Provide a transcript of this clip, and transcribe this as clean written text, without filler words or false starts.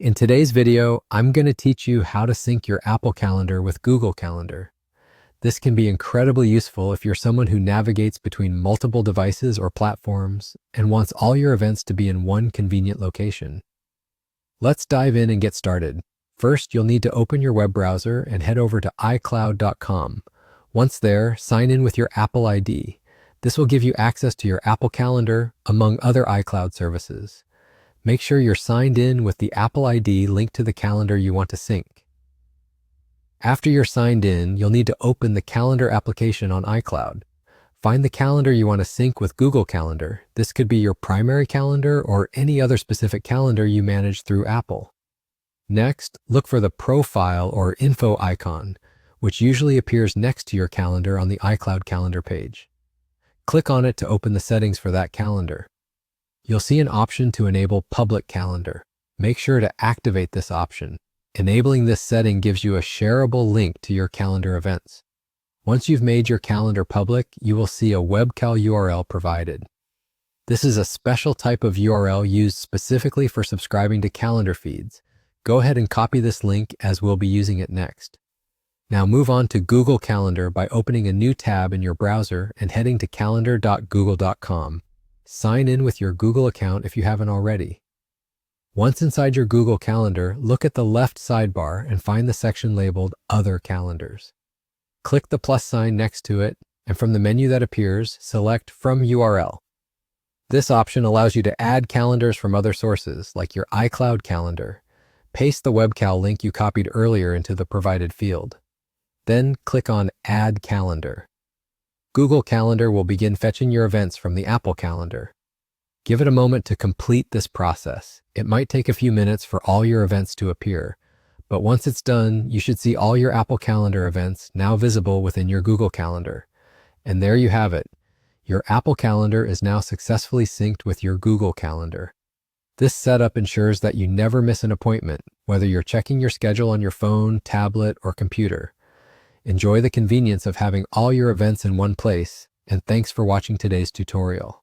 In today's video, I'm going to teach you how to sync your Apple Calendar with Google Calendar. This can be incredibly useful if you're someone who navigates between multiple devices or platforms and wants all your events to be in one convenient location. Let's dive in and get started. First, you'll need to open your web browser and head over to iCloud.com. Once there, sign in with your Apple ID. This will give you access to your Apple Calendar, among other iCloud services. Make sure you're signed in with the Apple ID linked to the calendar you want to sync. After you're signed in, you'll need to open the Calendar application on iCloud. Find the calendar you want to sync with Google Calendar. This could be your primary calendar or any other specific calendar you manage through Apple. Next, look for the Profile or Info icon, which usually appears next to your calendar on the iCloud calendar page. Click on it to open the settings for that calendar. You'll see an option to enable Public Calendar. Make sure to activate this option. Enabling this setting gives you a shareable link to your calendar events. Once you've made your calendar public, you will see a webcal URL provided. This is a special type of URL used specifically for subscribing to calendar feeds. Go ahead and copy this link as we'll be using it next. Now move on to Google Calendar by opening a new tab in your browser and heading to calendar.google.com. Sign in with your Google account if you haven't already. Once inside your Google Calendar, look at the left sidebar and find the section labeled Other Calendars. Click the plus sign next to it, and from the menu that appears, select From URL. This option allows you to add calendars from other sources, like your iCloud calendar. Paste the webcal link you copied earlier into the provided field. Then click on Add Calendar. Google Calendar will begin fetching your events from the Apple Calendar. Give it a moment to complete this process. It might take a few minutes for all your events to appear, but once it's done, you should see all your Apple Calendar events now visible within your Google Calendar. And there you have it. Your Apple Calendar is now successfully synced with your Google Calendar. This setup ensures that you never miss an appointment, whether you're checking your schedule on your phone, tablet, or computer. Enjoy the convenience of having all your events in one place, and thanks for watching today's tutorial.